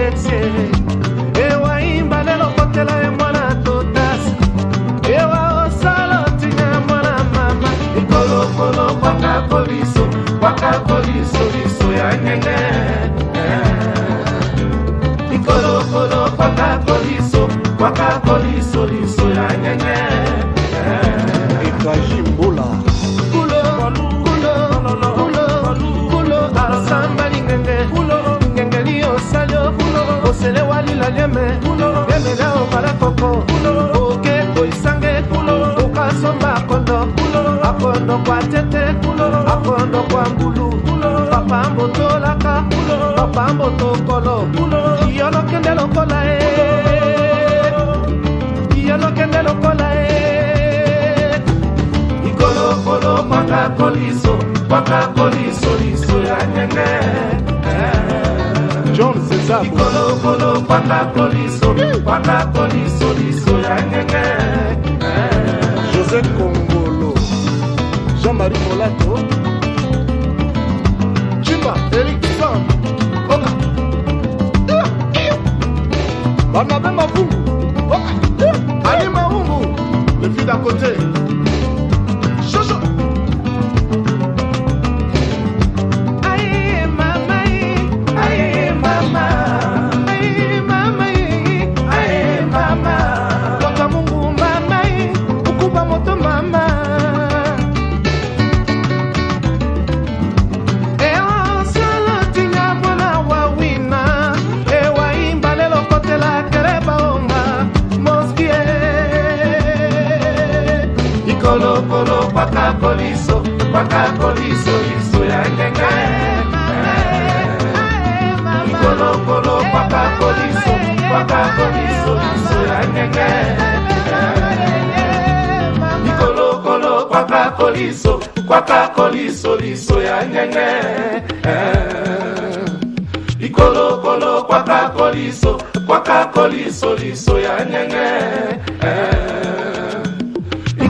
Alexie ewa imba lelo kotela e mwana totas ewa osalo tinya mwana mama ikolo kolo kwaka koliso liso ya nyenge ikolo kolo kwaka koliso liso ya nyenge ikajimbula samba lingenge ngenge liyo salyo osele walila lieme la obala koko oke koisange okasomba akondo kwa tete akondo kwa mbulu papa mbotolaka papa mbotokolo iyolo kende lokola ikolo kwaka koliso liso ya nyenge John César ikolo kwaka koliso liso ya nyenge José Kongolo Jean-Marie Molato Chimba Eric Sam Oka Barnabé Mavungu Oka Ali Mavungu le fils d'à côté Chocho kolo kwaka koliso liso ya nyenge kolo kwaka koliso liso ya nyenge kolo kwaka koliso liso ya nyenge kolo kwaka koliso liso ya nyenge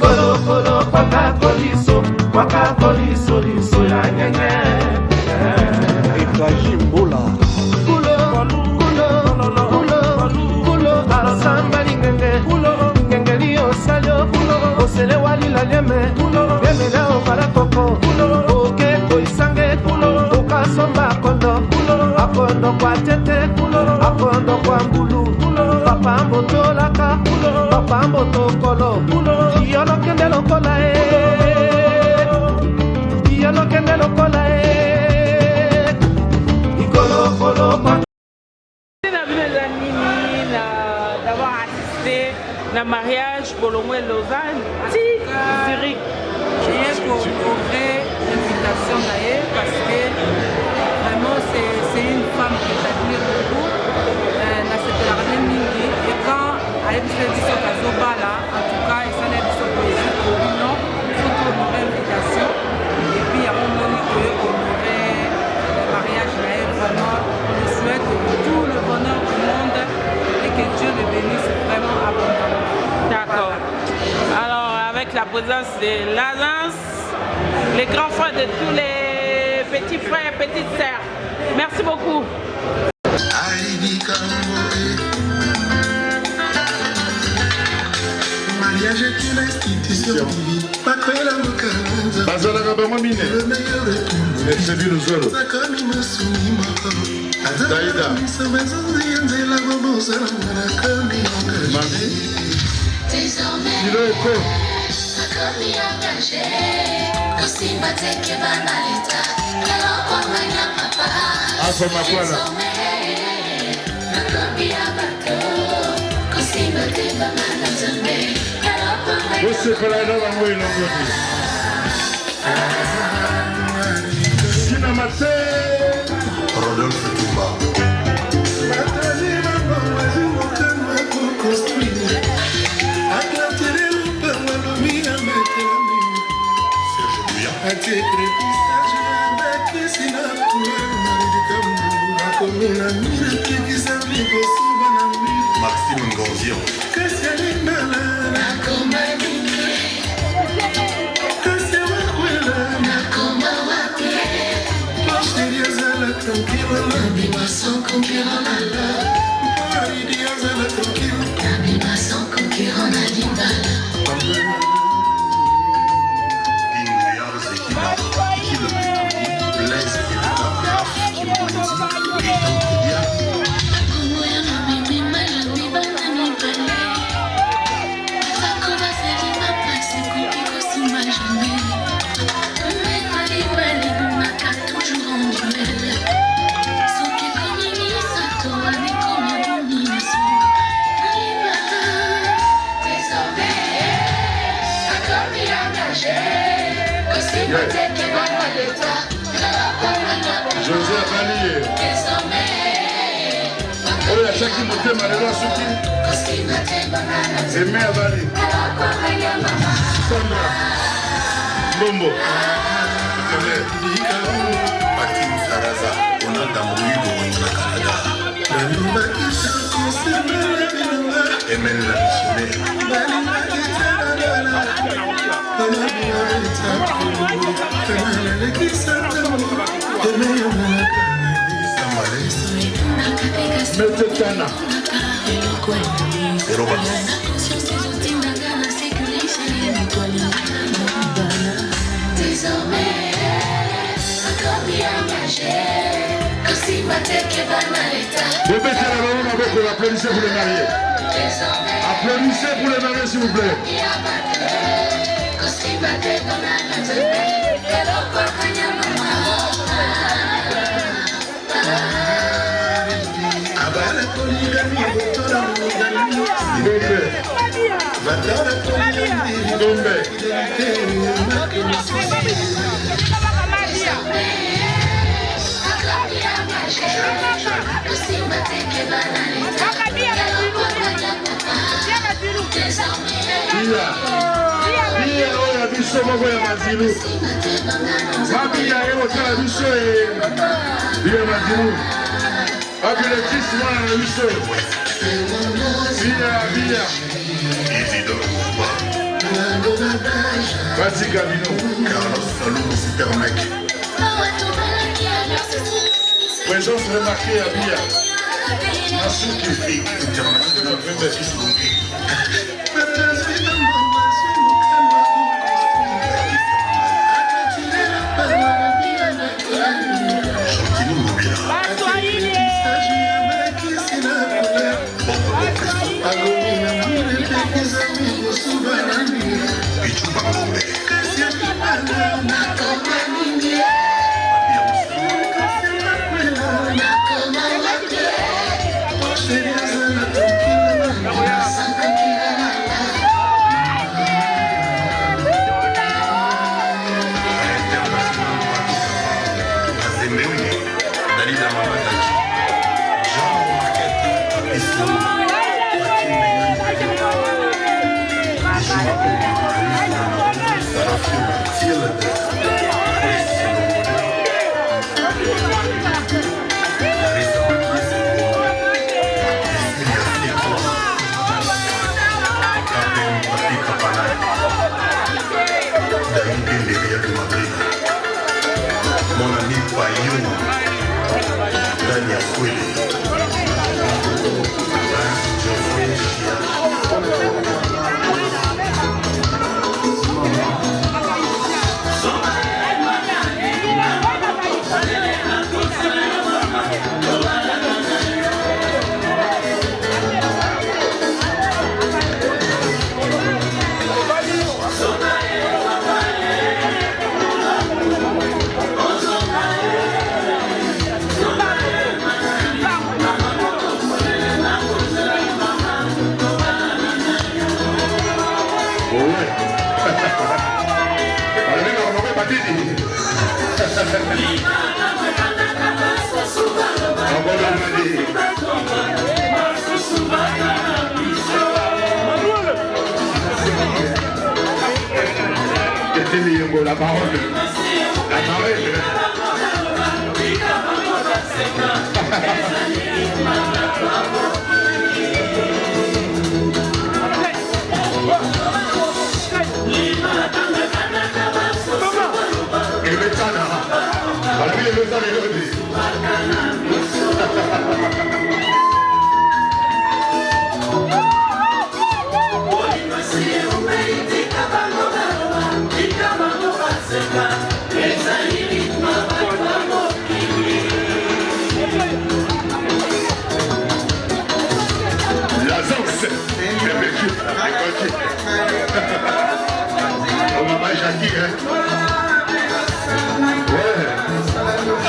kolo kwaka koliso liso ya nyenge ikajimbula samba lingenge liyo salyo osele walila lieme la obala koko oke koisange okasomba akondo kwa tete akondo kwa mbulu papa mbotolaka papa mbotokolo iyolo kende lokola ikolo d'avoir assisté na mariage Bolongo et Lausanne. Zurich. J'ai honoré l'invitation d'ailleurs parce que vraiment c'est une femme que j'admire beaucoup. Na sepelaka mingi et quand ayebisa biso kazobala en tout cas esala biso plaisir pour nous faut honorer l'invitation et puis à mon moni que honorer le mariage d'ailleurs vraiment je souhaite tout le bonheur du monde et que Dieu le bénisse vraiment abondamment. D'accord. Alors avec la présence de l'Alliance, les grands frères de tous les petits frères et petites sœurs. Merci beaucoup. Mariage est une institution divine. bazalaka bango mine esebiluzolo daida kilo epe akomakwana osepela na bango elongoni sina mate Rodolphe Tumba Maxime Ngonzion Tranquilo, la animação com que ela José Abali. Oyo achaki motema lelo asuki. Aimé Abali. Sandra. Bombo. Pati Musaraza, on a Damourigo na Canada. Emel la Metetana. Applaudissez pour les mariés. Applaudissez pour les mariés, s'il vous plaît. Présence remarquée à Bia. Masuki international. Mon ami Payou, Daniel Kweli, Geoffrey Chia. La parole. La parole.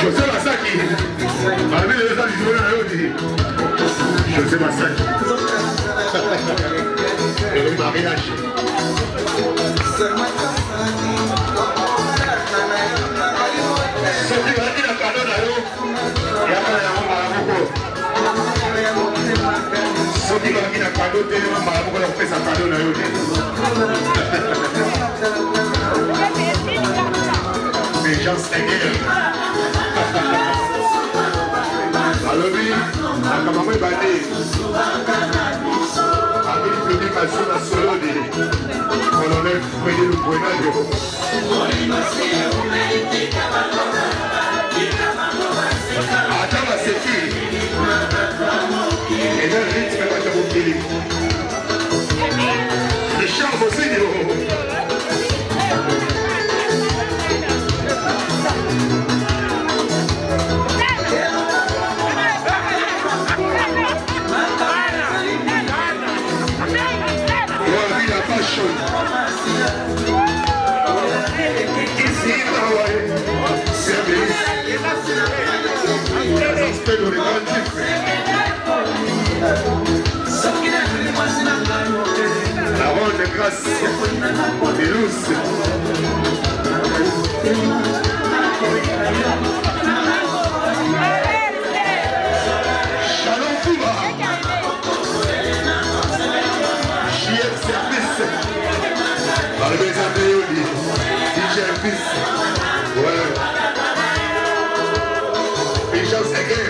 José Masaki, parmi les gens du José Masaki, le mariage. soki bazalaki na kado te moko ya kopesa kado na yo te Agence Egel alobi nakamango ebande abili public aso na solo de colonel Frédé Lubuenadio ata baseki eza rythme bata mokili Richard Bosinio La ronde de grâce et douce. Shalom Touba. JF Service. Par le maison de Yoli. DJ Fils. Ouais. Agence Egel.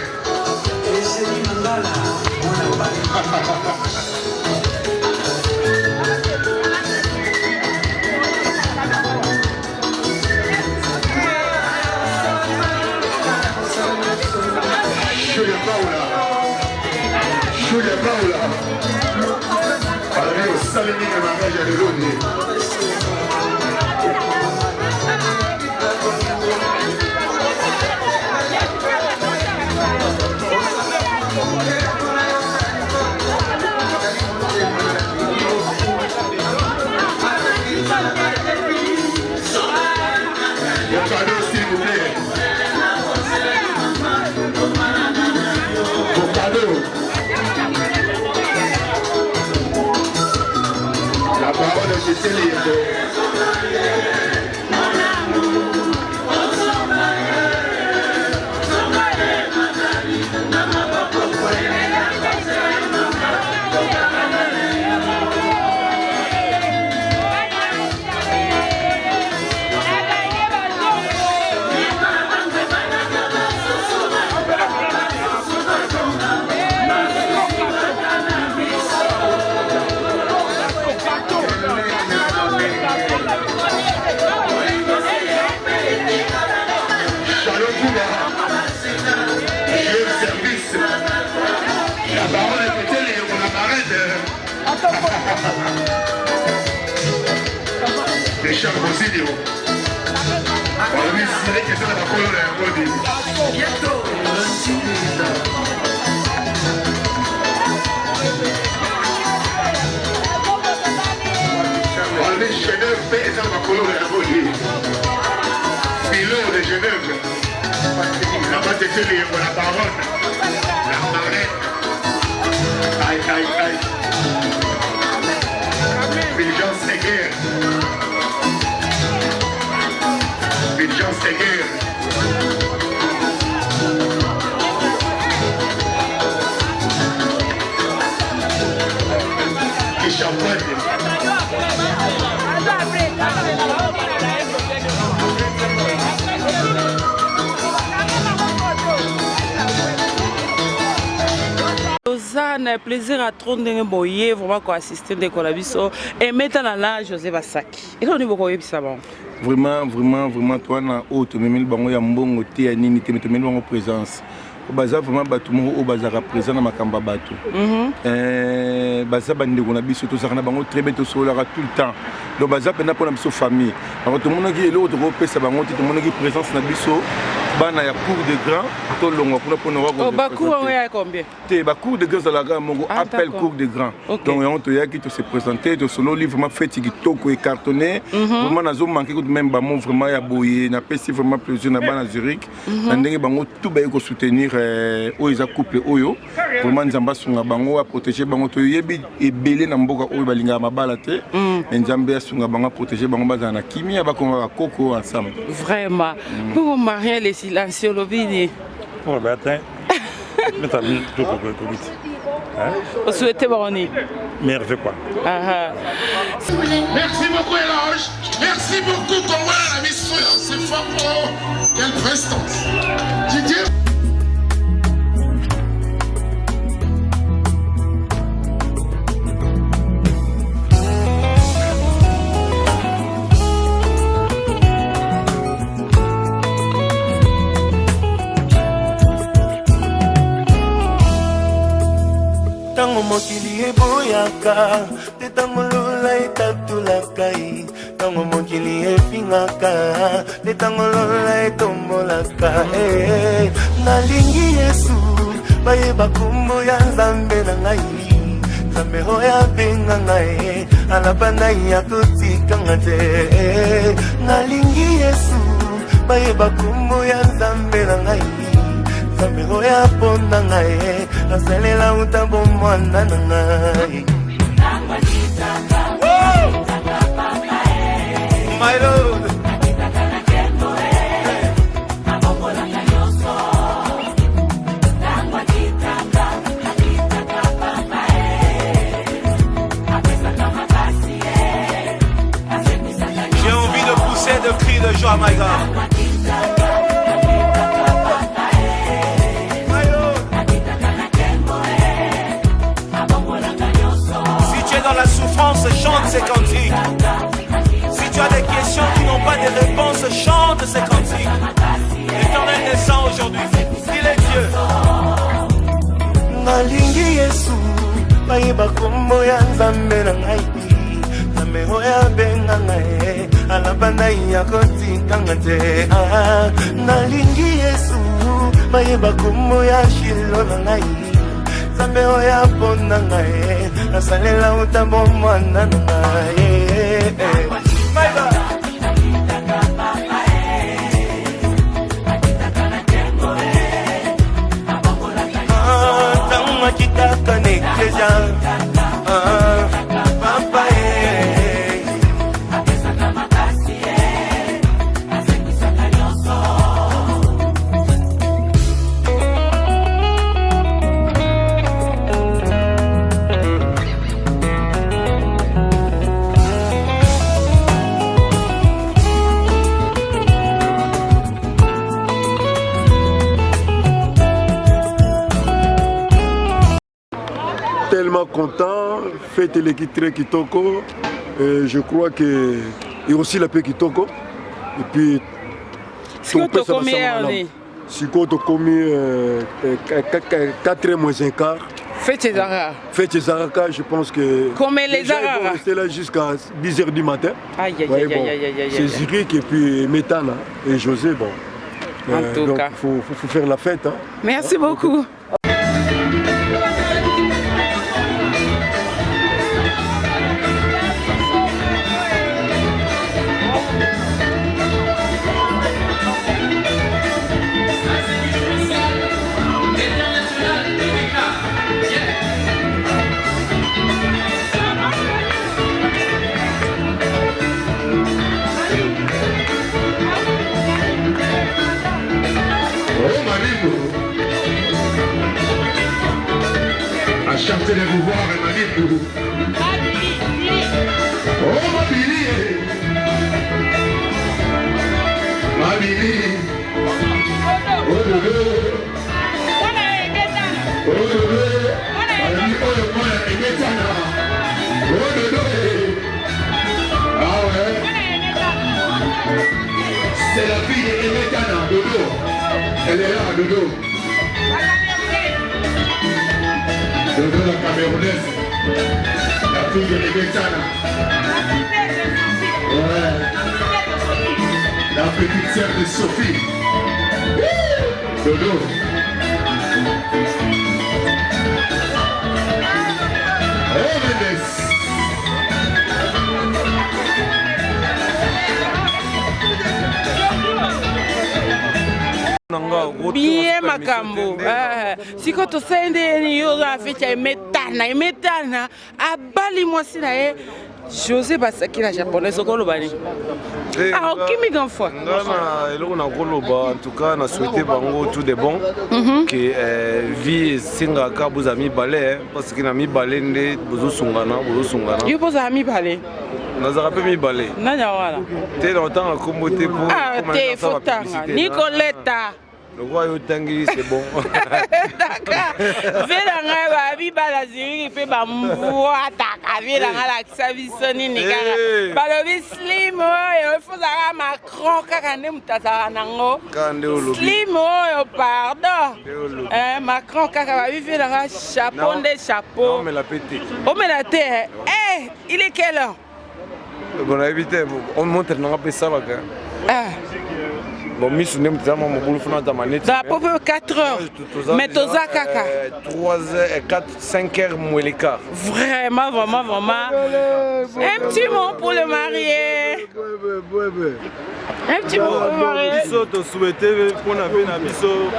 Julia Paula. Para mí, sale mi magalla de Lodi. Mon cadeau, s'il vous plaît. Mon cadeau. La parole est chez Téléco. Richard Bosinio. On lui dirait que c'est la colonne à Rodi. On lui Genève fait ça la colonne à Rodi. Pilot de Genève. Là-bas c'était la baronne. La marraine. Aïe, aïe, aïe. Vigilance et guerre. Vigilance et guerre. Et champagne. Lausanne, plaisir à trop de boyer, vraiment quoi assister de Colabiso et maintenant là José Basaki. Et là on est beaucoup ça bon. Vraiment toi na auto memel bango ya mbongo te ya nini te memel bango présence. Baza vraiment batu mo o bazaka présent na makamba batu. Baza bande ko na biso to sakana bango très bien to solara tout le temps. Donc baza pena pour na biso famille. Alors tout le monde qui est là to pesa bango tout le monde qui présence na biso bana ya cour de grand to longo pour na wa. Oh bakou on est à combien? Te ba cour de grand za la ga mongo appel cour de grand. Donc on to ya qui to se présenter to solo livre vraiment fait qui toko et cartonné. Vraiment na zo manquer ko même ba mon vraiment ya boyer na pesi vraiment plaisir na bana Zurich. Na ndenge bango tout ba ko soutenir oyo couple oyo vraiment nzamba sunga bango a protéger bango to yebi ebele na mboka oyo balinga mabala te nzamba sunga bango protéger bango bazana na kimia ba konga koko ensemble vraiment pour marier les silencieux lobini oh ben attends Vous souhaitez Baroni? Merveilleux quoi. Merci beaucoup Elange. Merci beaucoup Congo la mission. C'est fort. Oh, quelle prestance. Didier. Tango mokili eboyaka, te tango lola etatulaka, tango mokili efingaka, te tango lola etombolaka. Nalingi Yesu, bayeba kombo ya Nzambe na ngai, Nzambe oyo abenga ngai, alabana ya kotikanga te. Nalingi Yesu, bayeba kombo ya Nzambe na ngai, Nzambe oyo aponda ngai, nasalela utambo mwana na ngai. My Lord. J'ai envie de pousser de cris de joie, my God. Dans la souffrance, chante ces cantiques. Si tu as des questions qui n'ont pas de réponse, chante ces cantiques. L'Éternel descend aujourd'hui. Il est Dieu. Nalingi Yesu, bayeba kombo ya Nzambe na ngai, Nzambe oyo abenga ngai, alabana ya kotikanga te. Nalingi Yesu, bayeba kombo ya Shilo na ngai, Nzambe oyo aponda ngai, nasalela utambo mwana na ngai. Tango makitaka nekeja, papa tellement content, fête l'équipe très Kitoko, je crois que et aussi la paix Kitoko et puis ton père ça va si quoi tu commis 4 moins un quart. Fête Zara. Fête Zaraka, je pense que comme les Zara ils vont rester là jusqu'à 10h du matin. Aïe c'est Zurich et puis Métana et José bon. En tout donc cas, faut faire la fête hein. Merci beaucoup. À chanter les pouvoirs et Malibu. Oh Mabili, Mabili, oh Dodo, oh Dodo, Mabili, oh le moi et Metana, oh Dodo, ah ouais, c'est la fille de Metana, Dodo, elle est là, Dodo. Dodo la Camerounaise, la fille de Rebetana. Ouais. La petite sœur de Sophie. Dodo. Oh Mendes. Bien makambo. Siko to sende ni yoga ficha imetana abali mwasi na ye José Basaki la japonaise au Kolobani. Ah, ok, mais grand fois. En tout cas, on a souhaité bango tout de bon. Que vie singaka vous a mis balai parce qu'il a mis balai de bozo sungana. Il vous a mis balai. Nous avons mis balai. Non, non, t'es longtemps à comboter pour. Ah, t'es foutant. Nicoletta. Le roi Yotangi, c'est bon. D'accord. Vélanga va vivre la Syrie, il fait ma mouataka. Vélanga la Xavisoni, Nigara. Balobi Slim, il faut avoir Macron, Kakane Mutasaranango. Slim, pardon. Macron, Kakava, Vélanga, chapeau des chapeaux. Non, mais la pété. Oh, mais la terre. Eh, il est quelle heure? On a évité, on monte dans la ça là. Bon, Miss Nem, tu as mon boulot dans ta manette. Ça peut faire 4 heures. Mais tu as caca. 3 h, 4, 5 heures, moins l'écart. Vraiment, vraiment, vraiment. Un petit mot pour le marié. Un petit mot pour le marié. Biso, tu souhaitais qu'on avait un biso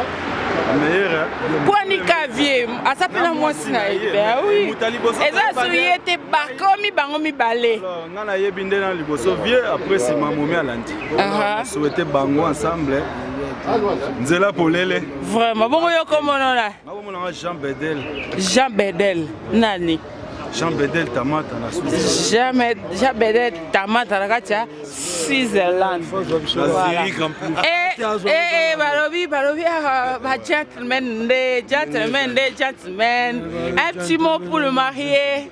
meilleur. Pour Nikavier, à ça peut la moi sinaï. Ben oui. Et ça, c'est était bakomi bangomi balé. On a yébindé dans le bosso vieux, après c'est ma momie à l'anti. On souhaitait bango ensemble. Nzela Polele. Vraiment, bon, comment on a? Jean Bedel. Jean Bedel, Nani. Jean Bedel Tamata na Suisse. Jean Bedel Tamata na Katia, Switzerland. Voilà. Balobi, gentlemen. Un petit mot pour le marié.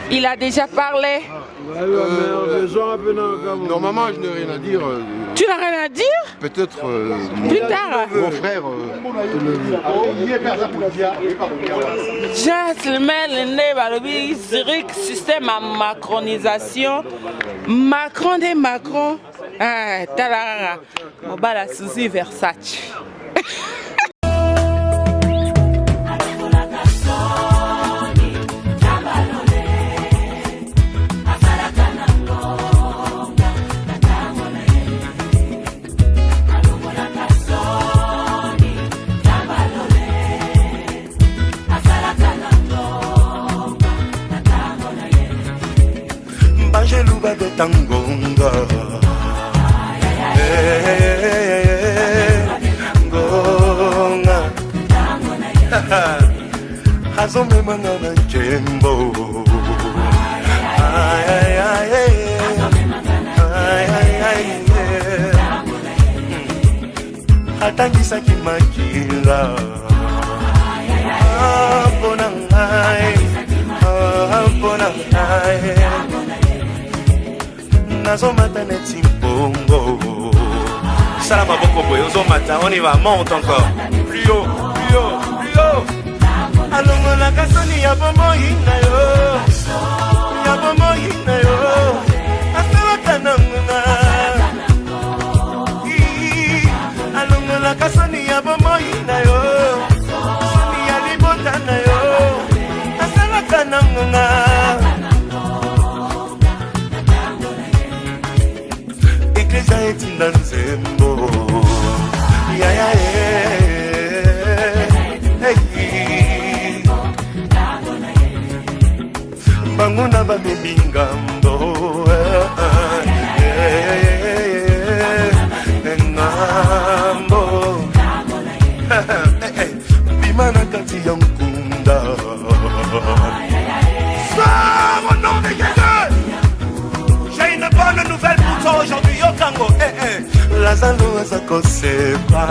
Il a déjà parlé. Normalement, je n'ai rien à dire. Tu n'as rien à dire? Peut-être plus tard. Mon frère. Gentlemen, Balobi, Zurich, système à macronisation. Macron des Macron. Ah, talara. On bat la Suzy Versace. Bajeluba de Tangonga. Gonga. Hazome manana jembo. Ay ay ay ay. Ay ay ay. Hatangisa kimakila. Bonangai. Bonangai. Nazomata neti mbongo. Salama boko boy, ozomata, on y va, monte encore. Plus haut, plus haut, plus haut. Alongo la kasoni ya bomo hina yo. Ya bomo hina yo. Asala kananga. Alongo la kasoni ya bomo hina yo. Soni ya libota na yo. Asala kananga. Iglesia etinda nzembo. Ya ya Banguna ba mebingambo. Engambo. Bimana kati ya nkunda. Sors au nom de Jésus. J'ai une bonne nouvelle pour toi aujourd'hui, Yokango. Lazalo Azako Sepa.